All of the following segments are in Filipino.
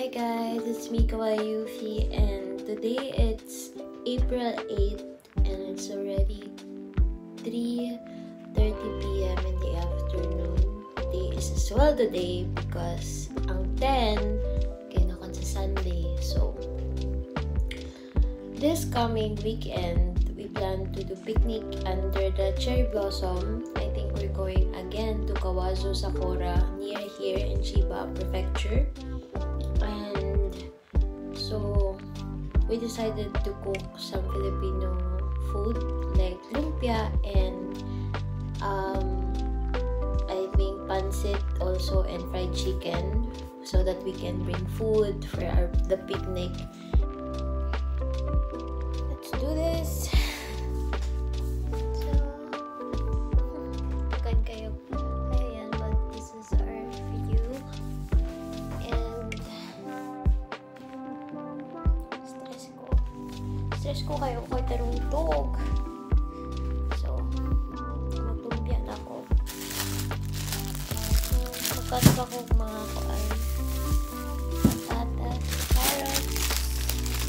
Hi guys, it's me Kawaii Yofie, and today it's April 8th and it's already 3:30 p.m. in the afternoon. Today is as well the day because ang 10 kinakon sa Sunday. So this coming weekend we plan to do picnic under the cherry blossom. I think we're going again to Kawazu Sakura near here in Chiba Prefecture. And so we decided to cook some Filipino food like lumpia and I think pancit also, and fried chicken, so that we can bring food for the picnic. Let's do this. So kan kayo. Ayan, but this is our view. And stress ko kayo ko'y tarungtog. So maglumpia na ako. Magkat ako mga kuan, patatas, carrots.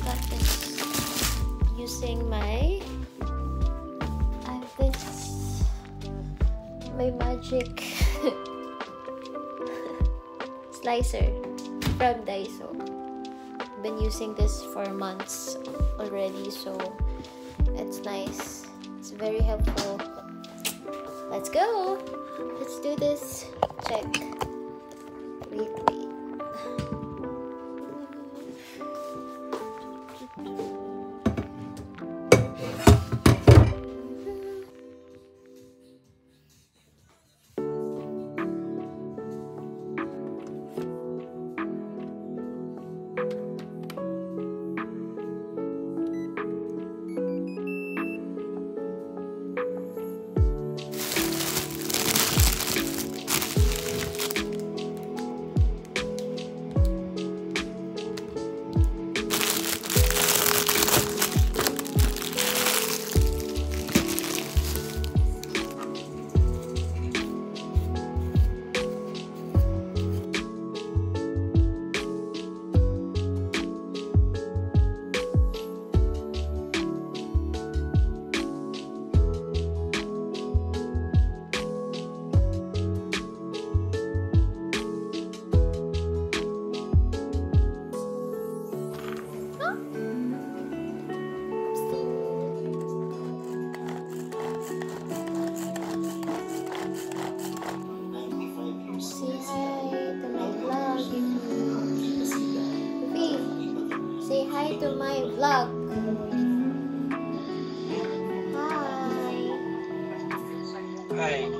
Got this using my magic slicer from Daiso. Been using this for months already, so it's nice. It's very helpful. Let's go. Let's do this. Check. Wait. Say hi to my vlog. Hi.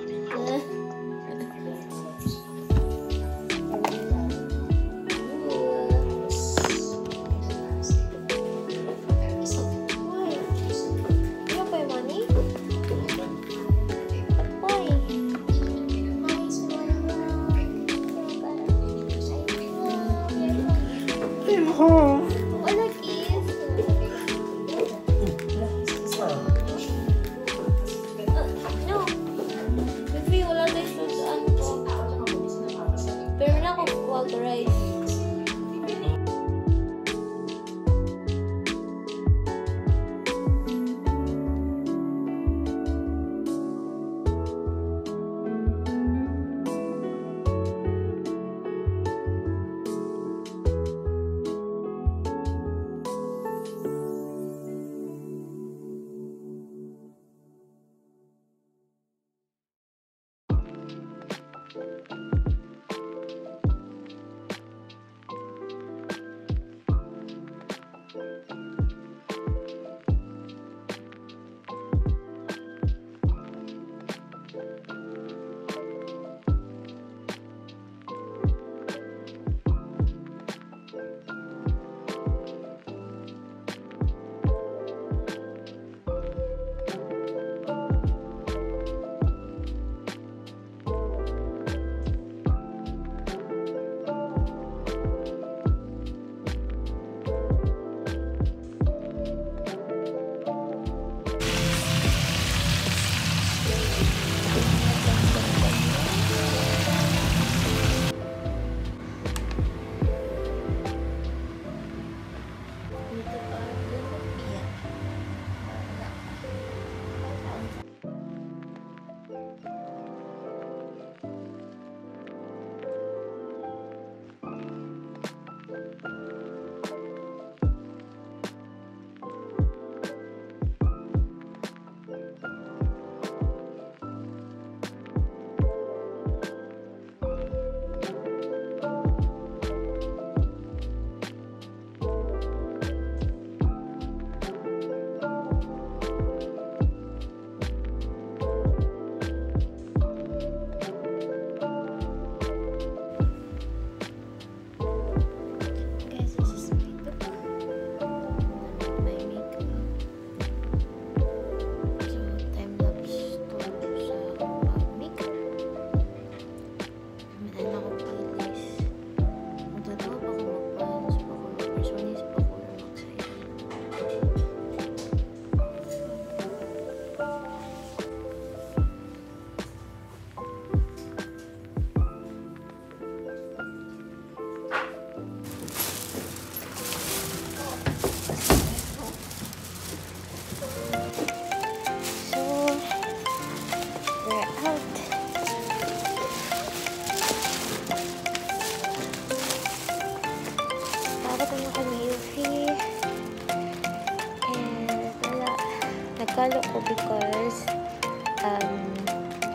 i-follow ko because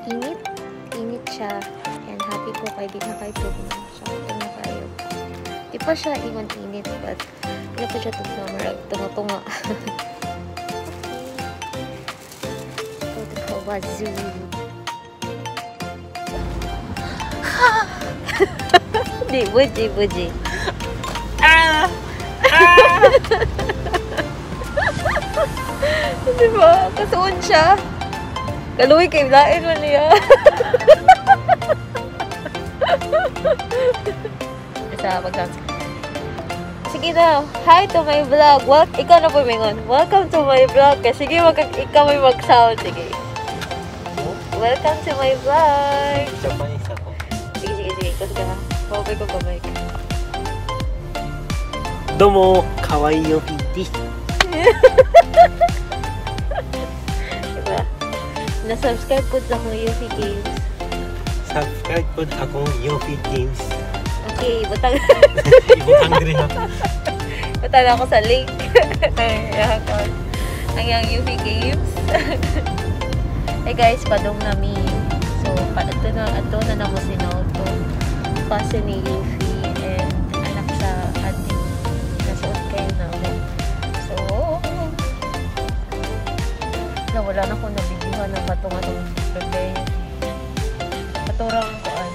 init siya and happy ko kay di na kayo tugma. So, ito na kayo. Di pa siya ingon init but wala pa siya tugma. Marag tunga-tunga. Go to Kawazu. Di, buji. Diba? Kasuon siya. Kaluwi kay lain mo niya. Basta mag-dance. Sige na. Hi to my vlog. Ikaw na po, Mingon. Welcome to my vlog. Sige, ikaw may mag-sound. Sige. Welcome to my vlog. Japanese ako. Sige. Kasi ka. Pabay ko kamay ka. Domo, Kawaii Yofie desu. Diba? Na-subscribe po sa akong Yofie Games. Subscribe po akong Yofie Games. Okay, butang. Ibutang diri ha. Butang ako sa link. Ang yung Yofie Games. Hey guys, padong nami. So, ato na mo si Naoto. Kasi ni Yofie and anak sa ating nasuot kayo na ulit. So, wala na akong nabibihan ng batong-atong bebe. Paturang koan.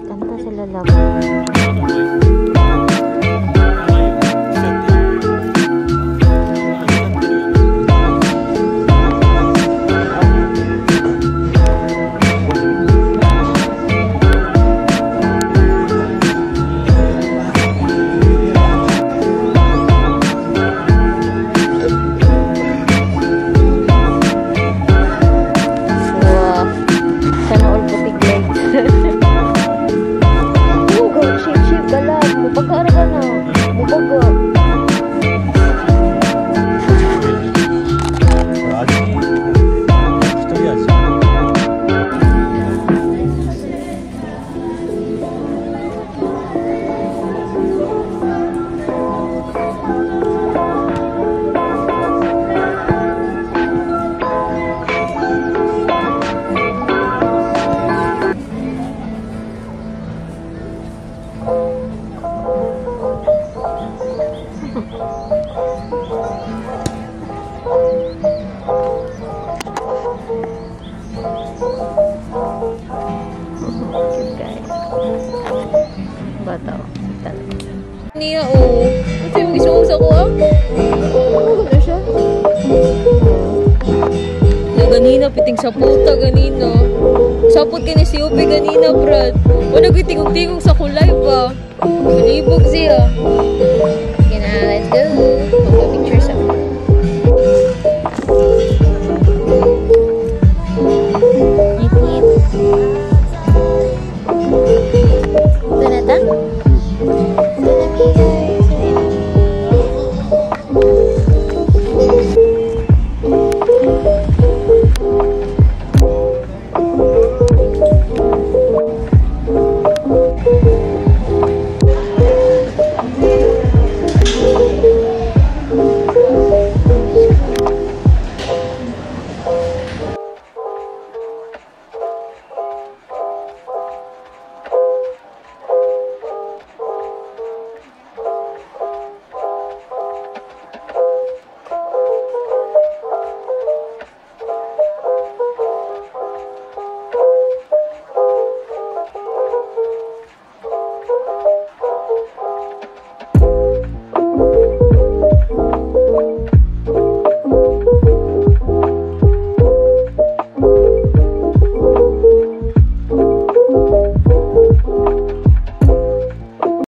Kanta sila love. Bata o. Niya o. Ito yung isuong sa ko ah. Ano na siya? Na ganina, piting sa puta ganina. Sapot ka ni si Yofie ganina, Brad. O nagtitigog-tigog sa kulay pa. Malibog siya. Okay na, let's go. Magpa-picture sa ko. Donata?